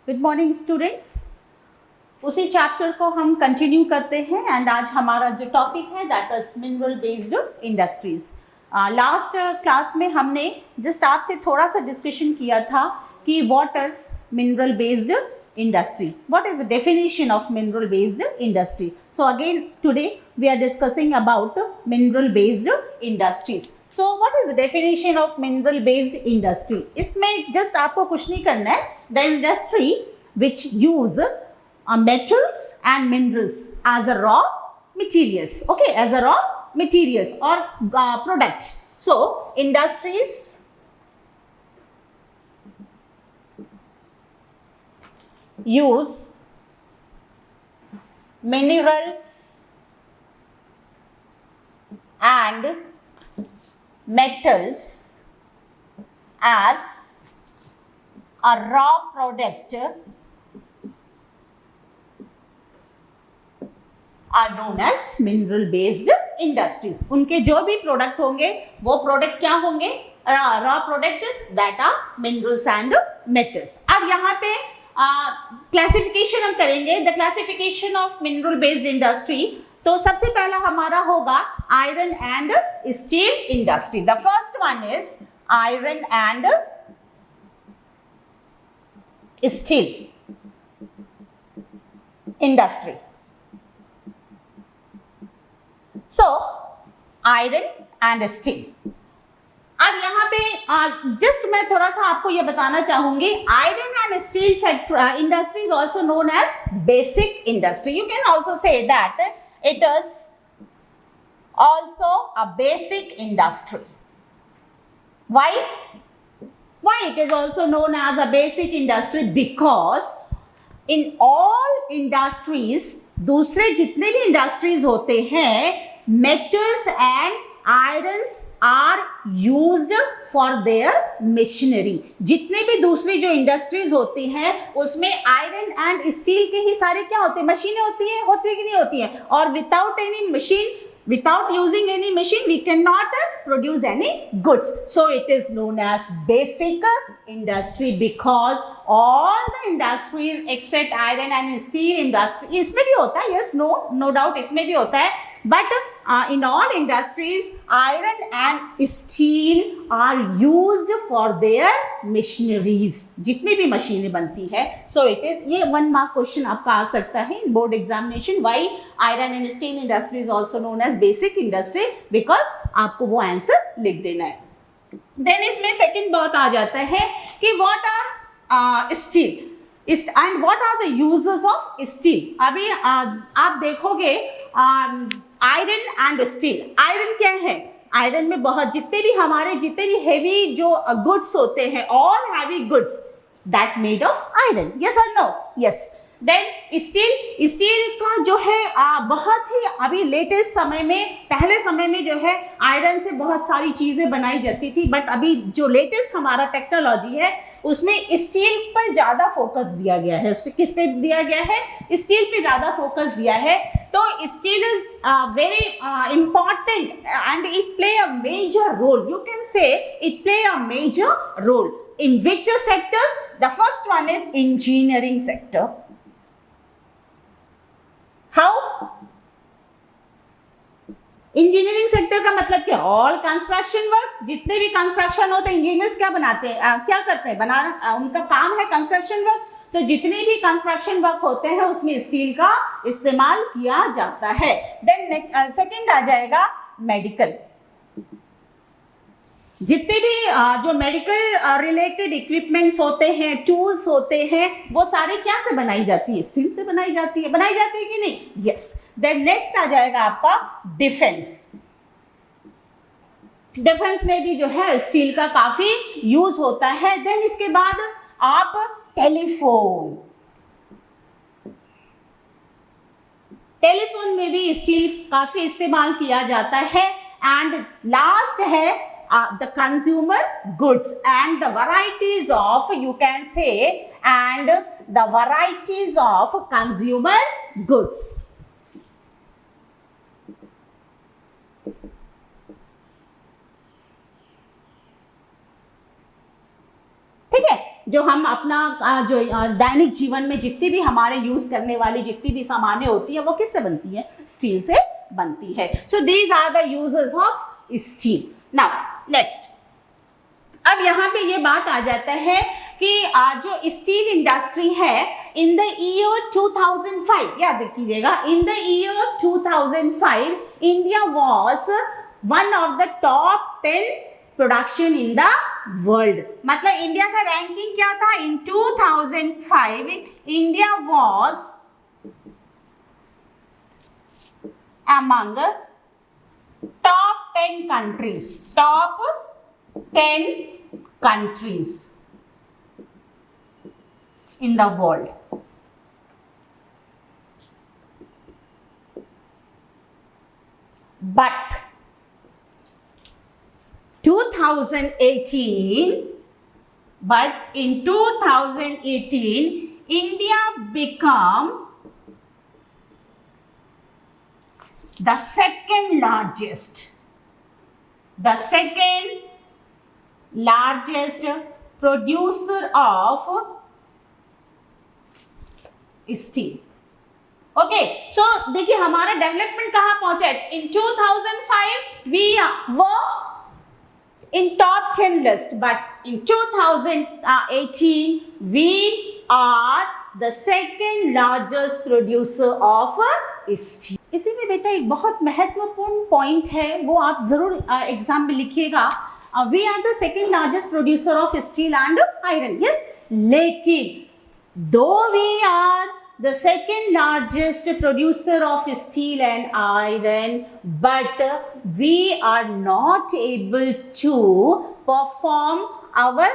Good morning students. उसी chapter को हम कंटिन्यू करते हैं एंड आज हमारा जो टॉपिक है that is mineral based industries. Last class में हमने जस्ट आपसे थोड़ा सा डिस्कशन किया था कि what is mineral based industry, what is the definition of mineral based industry. So again today we are discussing about mineral based industries. So what is the definition of mineral based industry? इसमें just आपको कुछ नहीं करना है, the industry which use metals and minerals as a raw materials, okay, as a raw materials or product. So industries use minerals and metals as a raw product are known as mineral based industries. उनके जो भी product होंगे वो product क्या होंगे? Raw product that are minerals and metals. अब यहाँ पे क्लासिफिकेशन हम करेंगे, the classification of mineral based industry. तो सबसे पहला हमारा होगा iron and steel industry. The first one is iron and steel industry. So iron and steel. अब यहाँ पे जस्ट मैं थोड़ा सा आपको ये बताना चाहूंगी, iron and steel industry is also known as basic industry. You can also say that it is also a basic industry. why it is also known as a basic industry? Because in all industries, दूसरे जितने भी industries होते हैं, metals and irons are used for their machinery. जितने भी दूसरी जो industries होती हैं उसमें आयरन एंड स्टील के ही सारे क्या होते हैं? मशीनें होती है कि नहीं होती है? और without any machine, without using any machine, we cannot produce any goods. So it is known as basic industry because all the industries except iron and steel industry, इसमें भी होता है, yes, no doubt इसमें भी होता है, but in all industries iron and steel are used for their machineries. जितनी भी मशीनें बनती है. So it is, ये 1 मार्क क्वेश्चन आपका आ सकता है in board examination. Why iron and steel industry is also known as basic industry? Because आपको वो आंसर लिख देना है. Then इसमें सेकंड बात आ जाता है कि what are steel and what are the uses of steel. अभी आप देखोगे आयरन एंड स्टील. आयरन क्या है? आयरन में बहुत जितने भी हेवी जो गुड्स होते हैं, all heavy goods that made of iron. Yes और नो? यस. देन स्टील का जो है बहुत ही अभी लेटेस्ट समय में, पहले समय में जो है आयरन से बहुत सारी चीजें बनाई जाती थी, बट अभी जो लेटेस्ट हमारा टेक्नोलॉजी है उसमें स्टील पर ज्यादा फोकस दिया गया है. उस पर किस पे दिया गया है? स्टील पे ज्यादा फोकस दिया है. तो steel is very important and it play a major role. You can say it play a major role in which sectors? The first one is engineering sector. How? Engineering sector का मतलब क्या? All construction work. जितने भी construction होते हैं, engineers क्या बनाते हैं, क्या करते हैं? उनका काम है कंस्ट्रक्शन वर्क. तो जितने भी कंस्ट्रक्शन वर्क होते हैं उसमें स्टील का इस्तेमाल किया जाता है. देन सेकंड आ जाएगा मेडिकल. जितने भी जो मेडिकल रिलेटेड इक्विपमेंट्स होते हैं, टूल्स होते हैं, वो सारे क्या से बनाई जाती है? स्टील से बनाई जाती है कि नहीं? यस. देन नेक्स्ट आ जाएगा आपका डिफेंस. डिफेंस में भी जो है स्टील का काफी यूज होता है. देन इसके बाद आप टेलीफोन में भी स्टील काफी इस्तेमाल किया जाता है. एंड लास्ट है the consumer goods and the varieties of, you can say, and the varieties of consumer goods. ठीक है? जो हम अपना जो दैनिक जीवन में जितनी भी हमारे यूज करने वाली जितनी भी सामानें होती है वो किससे बनती है? स्टील से बनती है. So these are the uses of steel. Now next, अब यहाँ पे ये बात आ जाता है कि जो स्टील इंडस्ट्री है इन द ईयर 2005, याद कीजिएगा, in the year 2005 India was one of the top 10 production in the world. मतलब इंडिया का रैंकिंग क्या था? इन 2005 India was among top 10 countries, top 10 countries in the world. But in 2018 India become the second largest producer of steel. Okay, so देखिए हमारा development कहां पहुंचा है? In 2005 we were in top 10 list, but in 2018 we are the second largest producer of steel. इसी में बेटा एक बहुत महत्वपूर्ण पॉइंट है, वो आप जरूर एग्जाम में लिखिएगा. We are the second largest producer of steel and iron. Yes, लेकिन though we are the second largest producer of steel and iron, but we are not able to perform our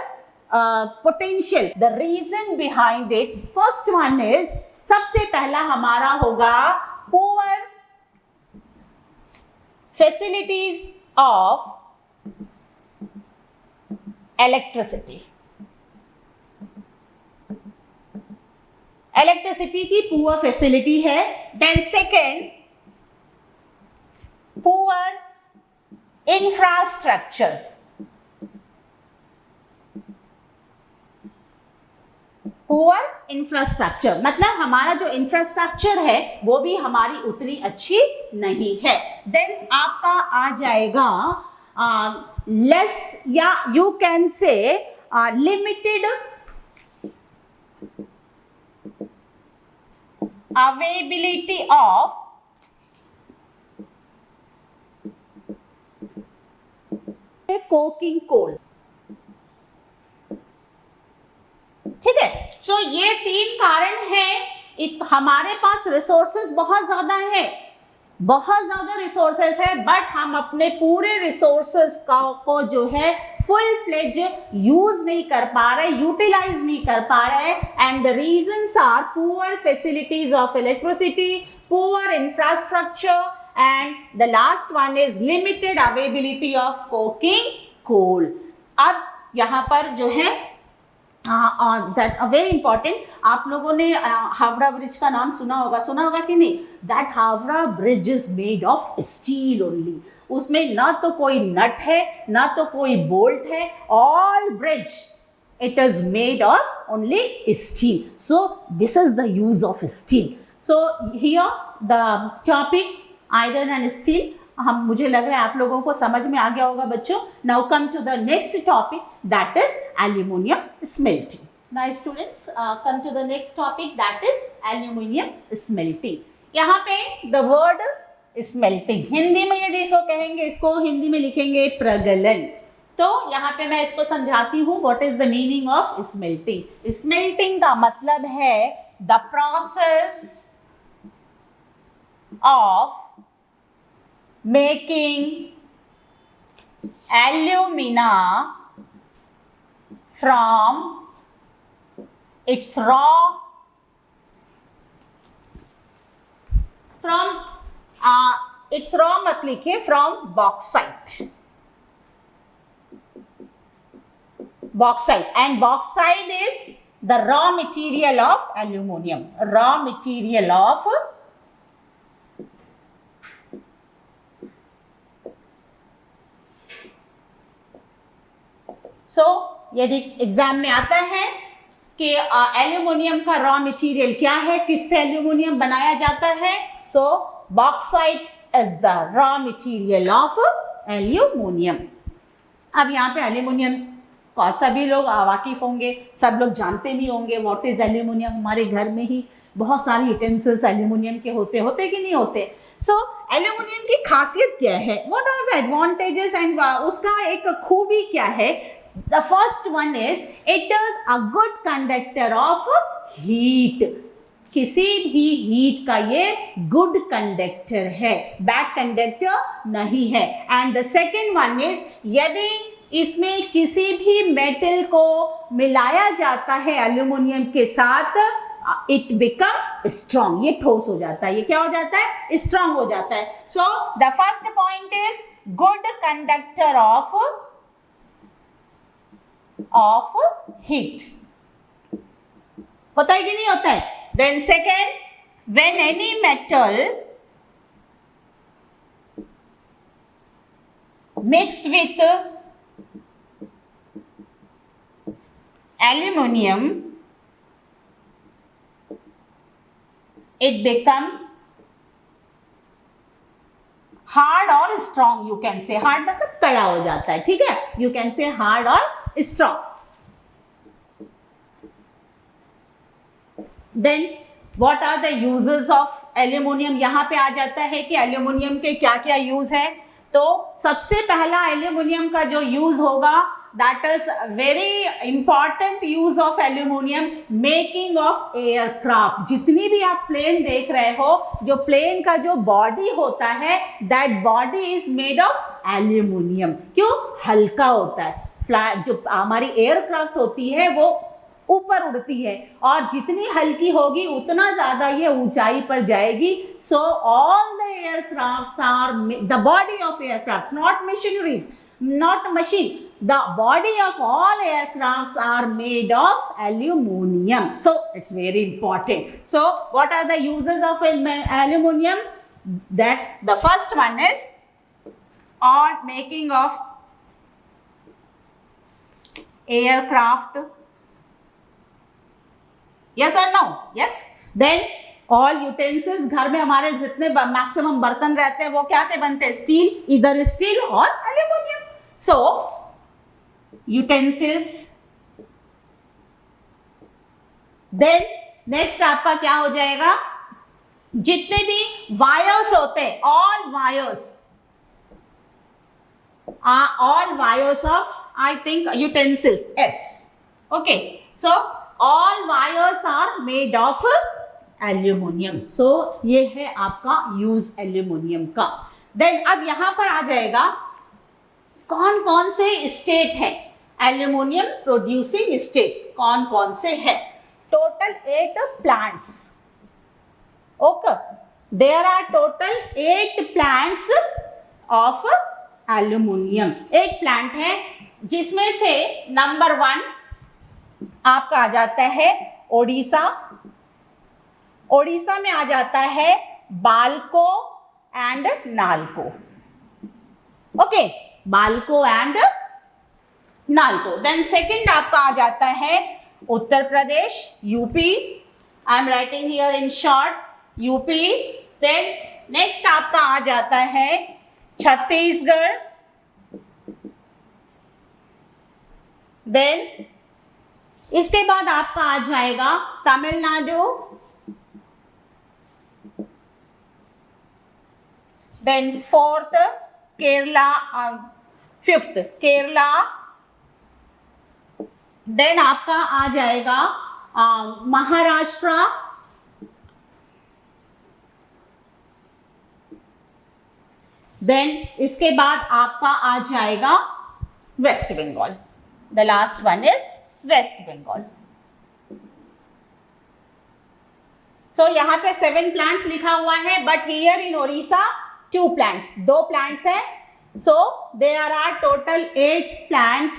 potential. The reason behind it, first one is, सबसे पहला हमारा होगा poor facilities of electricity. Electricity की poor facility है. Then second, poor infrastructure. Poor infrastructure मतलब हमारा जो infrastructure है वो भी हमारी उतनी अच्छी नहीं है. देन आपका आ जाएगा लेस, या यू कैन से limited availability of coking coal. ठीक है, सो ये तीन कारण हैं. हमारे पास रिसोर्सेस बहुत ज्यादा है, बहुत ज्यादा रिसोर्सेस है, बट हम अपने पूरे रिसोर्सेस को जो है फुल फ्लेज यूज नहीं कर पा रहे, यूटिलाइज नहीं कर पा रहे. And the reasons are poor facilities of electricity, poor infrastructure, and the last one is limited availability of coking coal. अब यहाँ पर जो है दैट वेरी इंपॉर्टेंट, आप लोगों ने हावड़ा ब्रिज का नाम सुना होगा कि नहीं? That Howrah bridge is made of steel only. उसमें ना तो कोई नट है ना तो कोई बोल्ट है, all bridge it is made of only steel. So this is the use of steel. So here the topic iron and steel, हम मुझे लग रहा है आप लोगों को समझ में आ गया होगा बच्चों. Now come to the next topic, that is aluminium smelting. Now students, come to the next topic, that is aluminium smelting. यहाँ पे द वर्ड स्मेल्टिंग, हिंदी में यदि इसको कहेंगे, इसको हिंदी में लिखेंगे प्रगलन. तो यहाँ पे मैं इसको समझाती हूँ what is the meaning of smelting. Smelting का मतलब है the process of making alumina from its raw मत लिखिए, from bauxite. And bauxite is the raw material of aluminum, raw material of so यदि एग्जाम में आता है कि एल्यूमिनियम का रॉ मटेरियल क्या है, किससे एल्यूमिनियम बनाया जाता है, so bauxite is the raw material of aluminium. अब यहाँ पे एल्यूमिनियम का सभी लोग वाकिफ होंगे, सब लोग जानते भी होंगे व्हाट इज एल्यूमिनियम। हमारे घर में ही बहुत सारे यूटेंसिल्स एल्यूमिनियम के होते कि नहीं होते। सो एल्यूमिनियम की खासियत क्या है, व्हाट आर द एडवांटेजेस एंड उसका एक खूबी क्या है। The first one is it is a good conductor of heat. किसी भी हीट का ये गुड कंडक्टर है, बैड कंडक्टर नहीं है। And the second one is यदि इसमें किसी भी मेटल को मिलाया जाता है एल्यूमिनियम के साथ, इट बिकम स्ट्रॉन्ग, ये ठोस हो जाता है, ये क्या हो जाता है, स्ट्रॉन्ग हो जाता है। So the first point is good conductor of heat. होता है कि नहीं होता है। Then second, when any metal mixed with aluminium, it becomes hard और strong, you can say hard मतलब कड़ा हो जाता है, ठीक है, you can say hard और strong। then what are the uses of aluminium. यहाँ पे आ जाता है कि एल्यूमिनियम के क्या क्या यूज है। तो सबसे पहला एल्यूमिनियम का जो यूज होगा, that is very important use of aluminium, making of aircraft। जितनी भी आप प्लेन देख रहे हो, जो प्लेन का जो बॉडी होता है, that body is made of aluminium। क्यों, हल्का होता है। फ्लाइट जो हमारी एयरक्राफ्ट होती है वो ऊपर उड़ती है, और जितनी हल्की होगी उतना ज्यादा ये ऊंचाई पर जाएगी। So all the aircrafts are the body of aircrafts, not machineries, not machine, the body of all aircrafts are made of aluminium, so it's very important। So what are the uses of aluminium? That the first one is on making of aircraft, yes or no? Yes। then all utensils, घर में हमारे जितने maximum बर्तन रहते हैं वो क्या के बनते हैं, स्टील, इधर स्टील और aluminium. So utensils. Then next आपका क्या हो जाएगा, जितने भी वायर्स होते हैं, all wires of I think utensils, yes, okay. So all wires are made of aluminium. So ये है आपका यूज एल्यूमिनियम का। देन अब यहां पर आ जाएगा कौन कौन से स्टेट है एल्यूमिनियम प्रोड्यूसिंग स्टेट्स, कौन कौन से है। Total 8 plants, okay, there are total 8 plants of aluminium. 8 plant है, जिसमें से नंबर 1 आपका आ जाता है ओडिशा। ओडिशा में आ जाता है BALCO and NALCO, okay, BALCO and NALCO. Then second आपका आ जाता है Uttar Pradesh, UP, I am writing here in short, UP. Then next आपका आ जाता है छत्तीसगढ़। देन इसके बाद आपका आ जाएगा Tamil Nadu. Then fourth Kerala, fifth Kerala. Then आपका आ जाएगा महाराष्ट्र। देन इसके बाद आपका आ जाएगा West Bengal. The last one is West Bengal. So यहां पे 7 प्लांट्स लिखा हुआ है, but here in Odisha 2 plants, 2 plants है। So there are total 8 plants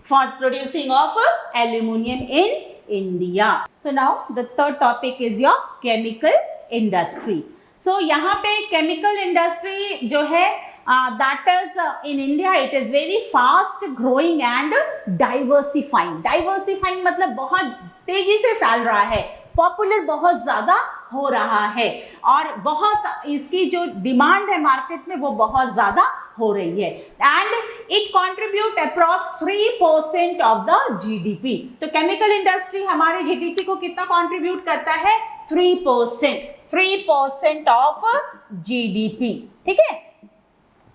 for producing of aluminium in India. So now the third topic is your chemical industry. So यहाँ पे chemical industry जो है that is in India it is very fast growing and diversifying. Diversifying मतलब बहुत तेजी से फैल रहा है, पॉपुलर बहुत ज्यादा हो रहा है और बहुत इसकी जो डिमांड है मार्केट में वो बहुत ज्यादा हो रही है and it contribute approx 3% of the GDP. तो केमिकल इंडस्ट्री हमारे जीडीपी को कितना कंट्रीब्यूट करता है? 3% ऑफ जीडीपी. ठीक है,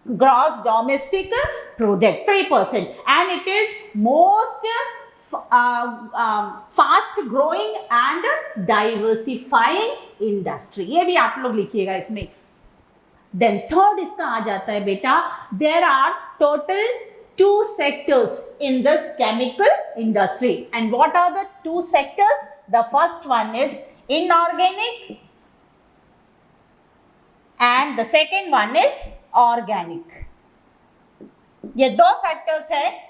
gross domestic product 3% and it is most fast growing and diversifying industry. ये भी आप लोग लिखिएगा इसमें. देन थर्ड इसका आ जाता है बेटा, there are total 2 sectors in this chemical industry. And what are the 2 sectors? The first one is inorganic and the second one is organic. ये 2 sectors है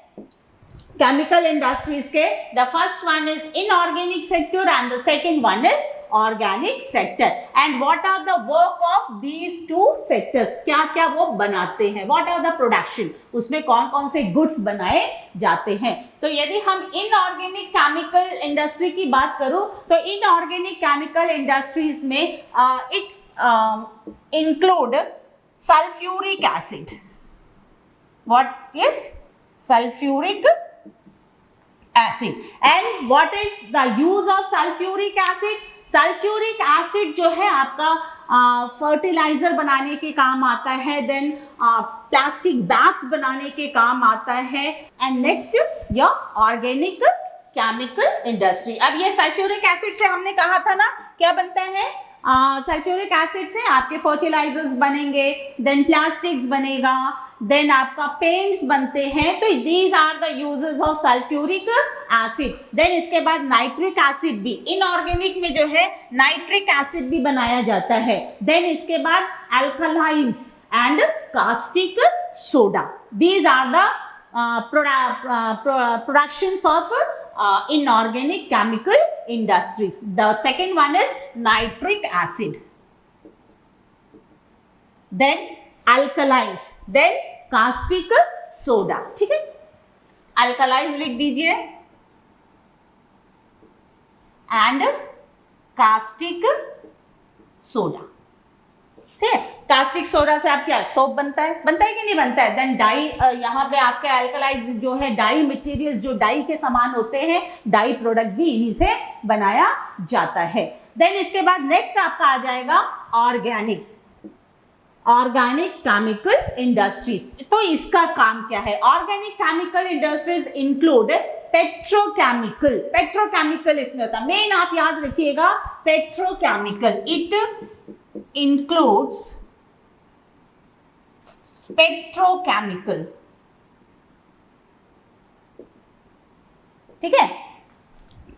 chemical industries के. The first one is inorganic sector and the second one is organic sector. And what are the work of these 2 sectors? क्या क्या वो बनाते हैं? What are the production? उसमें कौन कौन से goods बनाए जाते हैं? तो यदि हम inorganic chemical industry की बात करूं तो inorganic chemical industries में it include sulfuric acid. What is sulfuric acid? And what is the use of sulfuric acid? Sulphuric acid जो है आपका फर्टिलाइजर बनाने के काम आता है, देन प्लास्टिक बैग्स बनाने के काम आता है and next your organic chemical industry. अब ये सल्फ्यूरिक एसिड से हमने कहा था ना क्या बनता है? सल्फ्यूरिक एसिड से आपके फर्टिलाइजर्स बनेंगे, देन प्लास्टिक्स बनेगा, देन आपका पेंट्स बनते हैं. तो these are the uses of sulphuric acid. Then इसके बाद नाइट्रिक एसिड भी, इनऑर्गेनिक में जो है नाइट्रिक एसिड भी बनाया जाता है. देन इसके बाद alkalis and caustic soda. These are the productions of inorganic chemical industries. The second one is nitric acid, then alkalis, then caustic soda. ठीक है, alkalis लिख दीजिए and caustic soda. ठीक है, कास्टिक सोडा से आप क्या सोप बनता है कि नहीं बनता है? देन डाई, यहाँ पे आपके अल्कलाइज जो है डाई मटेरियल, जो डाई के समान होते हैं, डाई प्रोडक्ट भी इन्हीं से बनाया जाता है. देन इसके बाद नेक्स्ट आपका आ जाएगा ऑर्गेनिक केमिकल इंडस्ट्रीज. तो इसका काम क्या है? Organic chemical industries include petrochemical इसमें होता है. मेन आप याद रखिएगा पेट्रोकेमिकल. It includes petrochemical. ठीक है,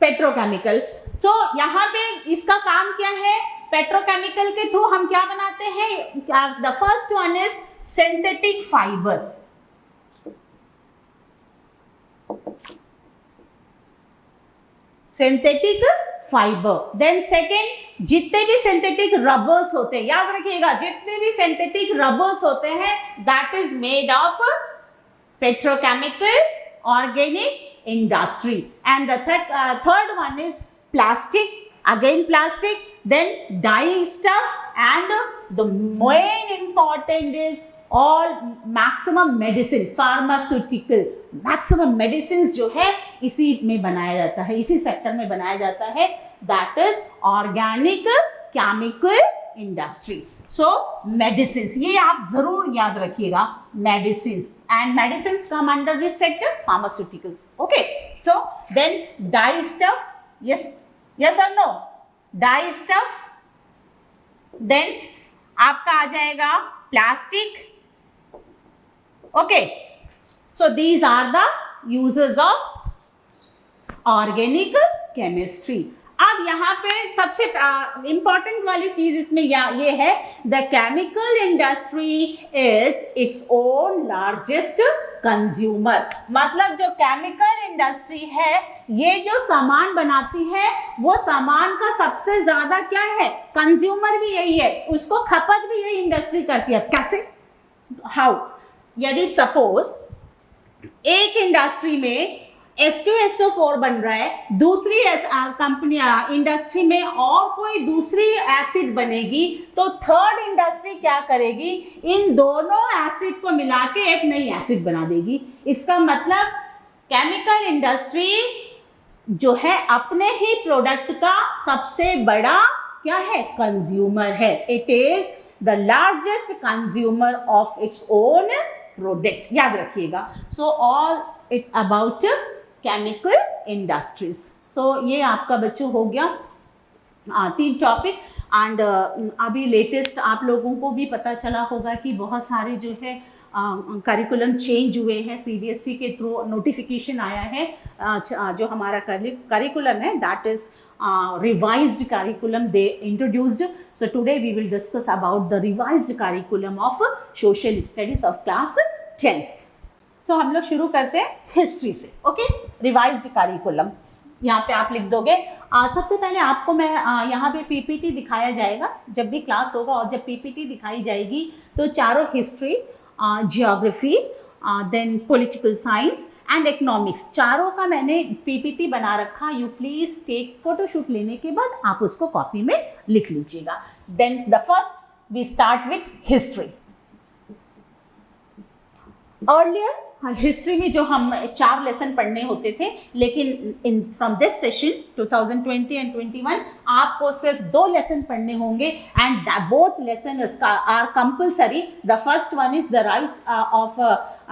पेट्रोकेमिकल. तो यहां पे इसका काम क्या है? पेट्रोकेमिकल के थ्रू हम क्या बनाते हैं? The first one is synthetic fibre. Synthetic fibre. Then second, जितने भी सिंथेटिक रबर्स होते हैं, याद रखिएगा जितने भी सिंथेटिक रबर्स होते हैं, that is made of petrochemical organic industry. And the third one is plastic, again plastic, then dyestuff and the main important is all maximum medicine, pharmaceutical. Maximum medicine जो है इसी में बनाया जाता है, इसी सेक्टर में बनाया जाता है. That is organic chemical industry. So medicine, ये आप जरूर याद रखिएगा, medicine. And medicine come under this sector, pharmaceuticals. Okay, so then dyestuff, yes और नो? Dyestuff. देन आपका आ जाएगा plastic. Okay, so these are the uses of organic chemistry. अब यहाँ पे सबसे इंपॉर्टेंट वाली चीज इसमें ये है, the chemical industry is its own largest consumer. मतलब जो केमिकल इंडस्ट्री है, ये जो सामान बनाती है, वो सामान का सबसे ज्यादा क्या है? कंज्यूमर भी यही है, उसको खपत भी यही इंडस्ट्री करती है. कैसे? हाउ, यदि सपोज एक इंडस्ट्री में H2SO4 बन रहा है, दूसरी कंपनी इंडस्ट्री में और कोई दूसरी एसिड बनेगी, तो थर्ड इंडस्ट्री क्या करेगी, इन दोनों एसिड को मिला के एक नई एसिड बना देगी। इसका मतलब केमिकल इंडस्ट्री जो है अपने ही प्रोडक्ट का सबसे बड़ा क्या है, कंज्यूमर है। It is the largest consumer of its own product, याद रखिएगा। So all it's about chemical industries. So ये आपका बच्चों हो गया 3 टॉपिक। एंड अभी लेटेस्ट आप लोगों को भी पता चला होगा कि बहुत सारे जो है करिकुलम चेंज हुए हैं, CBSE के थ्रू नोटिफिकेशन आया है। जो हमारा करिकुलम है that is revised curriculum they introduced. So today we will discuss about the revised curriculum of social studies of class 10th. So हम लोग शुरू करते हैं हिस्ट्री से। ओके, रिवाइज्ड करिकुलम यहाँ पे आप लिख दोगे। सबसे पहले आपको मैं यहाँ पे PPT दिखाया जाएगा जब भी क्लास होगा, और जब PPT दिखाई जाएगी तो चारों history, geography, then political science and economics, चारों का मैंने PPT बना रखा। यू प्लीज टेक फोटोशूट लेने के बाद आप उसको कॉपी में लिख लीजिएगा। Then the first we start with history. Earlier history में जो हम 4 लेसन पढ़ने होते थे, लेकिन in from this session 2020 and 21 आपको सिर्फ 2 लेसन पढ़ने होंगे, and both lesson are compulsory. The first one is the rise of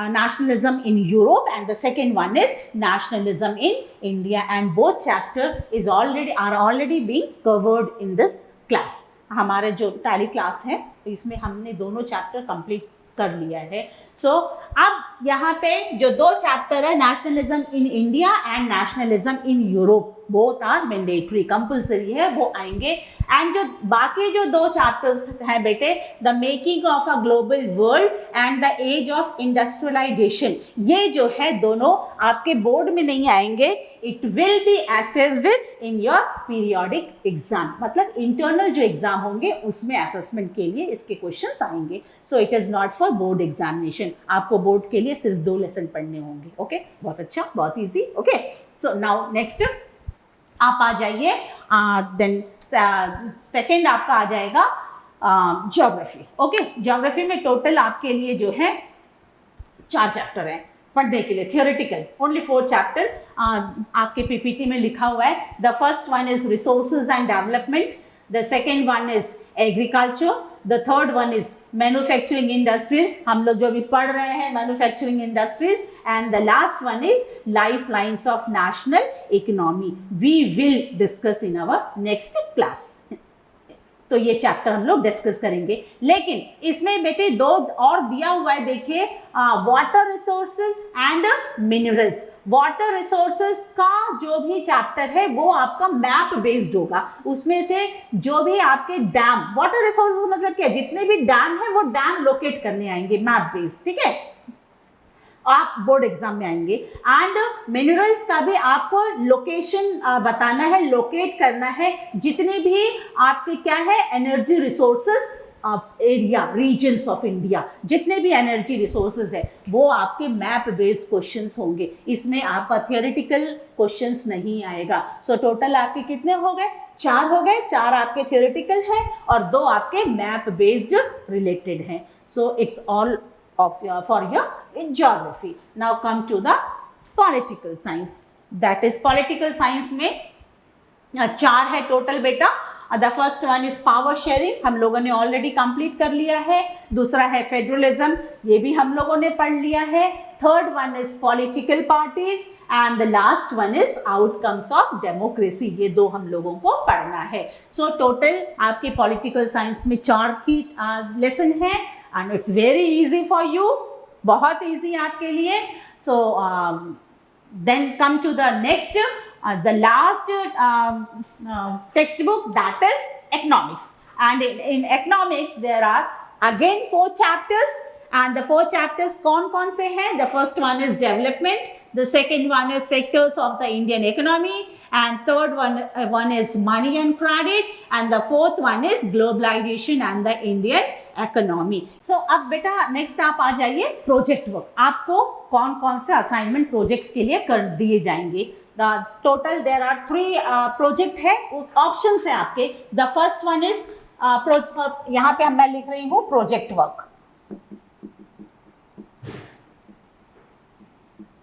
nationalism in Europe, and the second one is nationalism in India, and both chapter is already being covered in this class. हमारे जो tally class है इसमें हमने दोनों chapter complete कर लिया है। सो अब यहाँ पे जो 2 चैप्टर है, nationalism in India and nationalism in Europe, both are mandatory, compulsory है, वो आएंगे। एंड जो बाकी जो 2 चैप्टर्स हैं बेटे, the making of a global world and the age of industrialisation, ये जो है दोनों आपके बोर्ड में नहीं आएंगे। It will be assessed in your periodic exam, मतलब इंटरनल जो एग्जाम होंगे उसमें असेसमेंट के लिए इसके क्वेश्चंस आएंगे। So it is not for board examination, आपको बोर्ड के लिए सिर्फ 2 लेसन पढ़ने होंगे। ओके, बहुत अच्छा, बहुत easy. Okay, so now next आप आ जाइए। देन सेकेंड आपका आ जाएगा ज्योग्राफी। ओके, ज्योग्राफी में टोटल आपके लिए जो है 4 चैप्टर हैं पढ़ने के लिए, थियोरेटिकल ओनली 4 चैप्टर आपके PPT में लिखा हुआ है। The first one is resources and development, the second one is agriculture, the third one is manufacturing industries, हम लोग जो अभी पढ़ रहे हैं manufacturing industries, and the last one is life lines of national economy. We will discuss in our next class. तो ये chapter हम लोग डिस्कस करेंगे, लेकिन इसमें बेटे 2 और दिया हुआ है, देखिए, water resources and minerals. Water resources का जो भी चैप्टर है वो आपका मैप बेस्ड होगा, उसमें से जो भी आपके डैम, वाटर रिसोर्सेज मतलब क्या, जितने भी डैम है वो डैम लोकेट करने आएंगे मैप बेस्ड, ठीक है, आप बोर्ड एग्जाम में आएंगे। एंड मिनरल्स का भी आपको लोकेशन बताना है, लोकेट करना है, जितने भी आपके क्या है energy resources area, regions of India, जितने भी एनर्जी रिसोर्सेज है वो आपके मैप बेस्ड क्वेश्चंस होंगे, इसमें आपका थियोरेटिकल क्वेश्चंस नहीं आएगा। सो टोटल आपके कितने हो गए, 4 हो गए, 4 आपके थियोरेटिकल हैं और 2 आपके मैप बेस्ड रिलेटेड हैं। So it's all for your geography. Now come to the political science. That is political science में 4 है टोटल बेटा। The first one is power sharing, हम लोगों ने ऑलरेडी कंप्लीट कर लिया है। दूसरा है फेडरलिज्म, ये भी हम लोगों ने पढ़ लिया है। Third one is political parties and the last one is outcomes of democracy, ये 2 हम लोगों को पढ़ना है। सो टोटल आपके पॉलिटिकल साइंस में 4 ही लेसन है and it's very easy for you, बहुत इजी आपके लिए। So then come to the next, the last textbook, that is economics, and in economics there are again 4 chapters, and the 4 chapters कौन से हैं? The first one is development, the second one is sectors of the Indian economy, and third one is money and credit, and the fourth one is globalization and the Indian economy. So अब बेटा next आप आ जाइए project work. आपको कौन कौन से assignment project के लिए कर दिए जाएंगे। The total there are 3 project है, ऑप्शंस है आपके। द फर्स्ट वन इज यहाँ पे मैं लिख रही हूँ प्रोजेक्ट वर्क।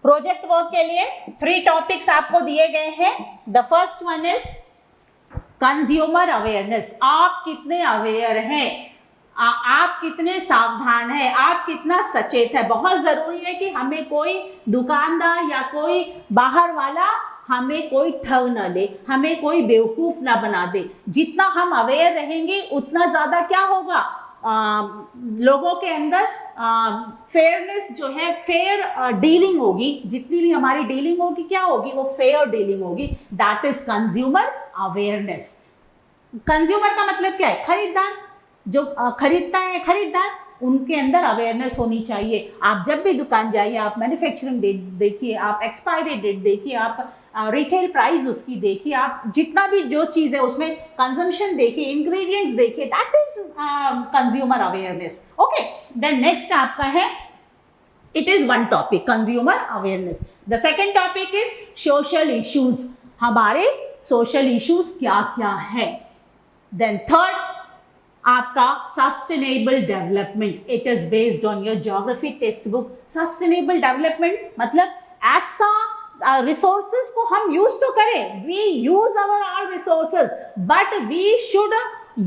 प्रोजेक्ट वर्क के लिए 3 टॉपिक्स आपको दिए गए हैं। The first one is consumer awareness. आप कितने अवेयर हैं, आप कितने सावधान हैं, आप कितना सचेत है। बहुत जरूरी है कि हमें कोई दुकानदार या कोई बाहर वाला हमें कोई ठग ना ले, हमें कोई बेवकूफ ना बना दे। जितना हम अवेयर रहेंगे उतना ज्यादा क्या होगा, लोगों के अंदर फेयरनेस जो है, फेयर डीलिंग होगी। जितनी भी हमारी डीलिंग होगी क्या होगी, वो फेयर डीलिंग होगी। That is consumer awareness. Consumer का मतलब क्या है, खरीदार। जो खरीदता है खरीदार, उनके अंदर अवेयरनेस होनी चाहिए। आप जब भी दुकान जाइए, आप मैन्युफैक्चरिंग डेट देखिए, आप एक्सपायरी डेट देखिए, आप रिटेल प्राइस उसकी देखिए, आप जितना भी जो चीज़ है उसमें कंजम्पशन देखिए, इंग्रेडिएंट्स देखिए। That is consumer awareness. Okay, then next आपका है, it is one topic consumer awareness. The second topic is social issues. हमारे सोशल इश्यूज क्या क्या है। देन थर्ड आपका sustainable development. It is based on your geography textbook. Sustainable development मतलब ऐसा resources को हम यूज तो करें, we use our all resources, but we should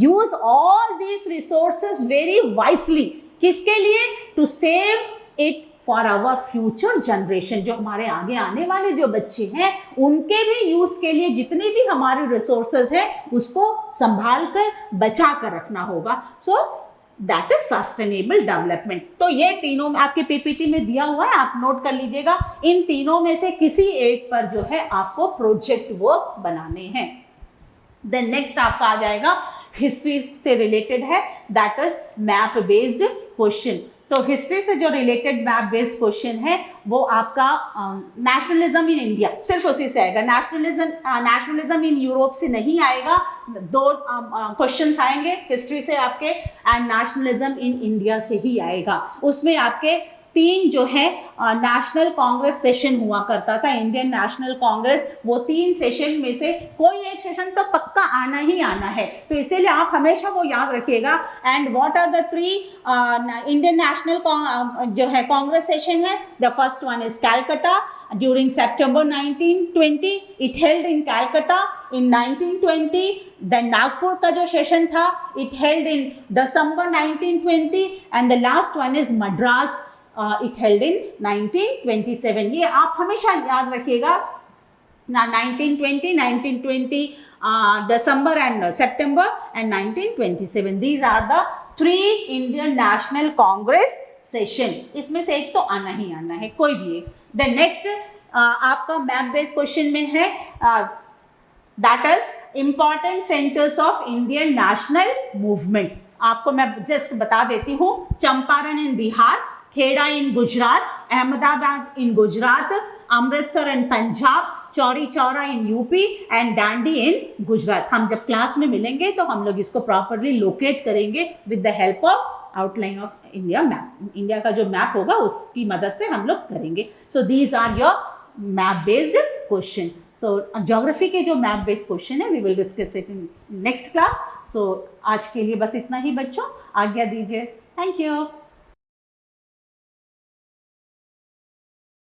use all these resources very wisely. किसके लिए, to save it for our future generation. जो हमारे आगे आने वाले जो बच्चे हैं उनके भी यूज के लिए जितने भी हमारे रिसोर्सेज हैं उसको संभाल कर बचा कर रखना होगा। So that is sustainable development. तो ये तीनों आपके पीपीटी में दिया हुआ है, आप नोट कर लीजिएगा। इन तीनों में से किसी एक पर जो है आपको प्रोजेक्ट वर्क बनाने हैं। देन नेक्स्ट आपका आ जाएगा हिस्ट्री से रिलेटेड है, that is map based question. तो हिस्ट्री से जो रिलेटेड मैप बेस्ड क्वेश्चन है वो आपका नेशनलिज्म इन इंडिया, सिर्फ उसी से आएगा। नेशनलिज्म इन यूरोप से नहीं आएगा। 2 क्वेश्चंस आएंगे हिस्ट्री से आपके, एंड नेशनलिज्म इन इंडिया से ही आएगा। उसमें आपके 3 जो है नेशनल कांग्रेस सेशन हुआ करता था, इंडियन नेशनल कांग्रेस। वो 3 सेशन में से कोई एक सेशन तो पक्का आना ही आना है, तो इसीलिए आप हमेशा वो याद रखिएगा। And what are the 3 Indian national जो है कांग्रेस सेशन है। The first one is Calcutta during September 1920, it held in Calcutta in 1920। Then Nagpur का जो सेशन था it held in December 1920, and the last one is Madras, it held in 1927। ये आप हमेशा याद रखिएगा ना, 1920, December and September, and 1927। These are the 3 Indian National Congress session। इसमें से एक तो आना ही आना है, कोई भी एक। Then next आपका मैप बेस्ड क्वेश्चन में है that is important centers of Indian national movement। आपको मैं जस्ट बता देती हूँ, Champaran in Bihar, Kheda in Gujarat, Ahmedabad in Gujarat, Amritsar in Punjab, Chauri Chaura in UP, and Dandi in Gujarat. हम जब क्लास में मिलेंगे तो हम लोग इसको प्रॉपरली लोकेट करेंगे with the help of outline of India map. India का जो मैप होगा उसकी मदद से हम लोग करेंगे। So these are your map based question. So geography के जो मैप बेस्ड क्वेश्चन है we will discuss it in next class. So आज के लिए बस इतना ही बच्चों, आज्ञा दीजिए। Thank you.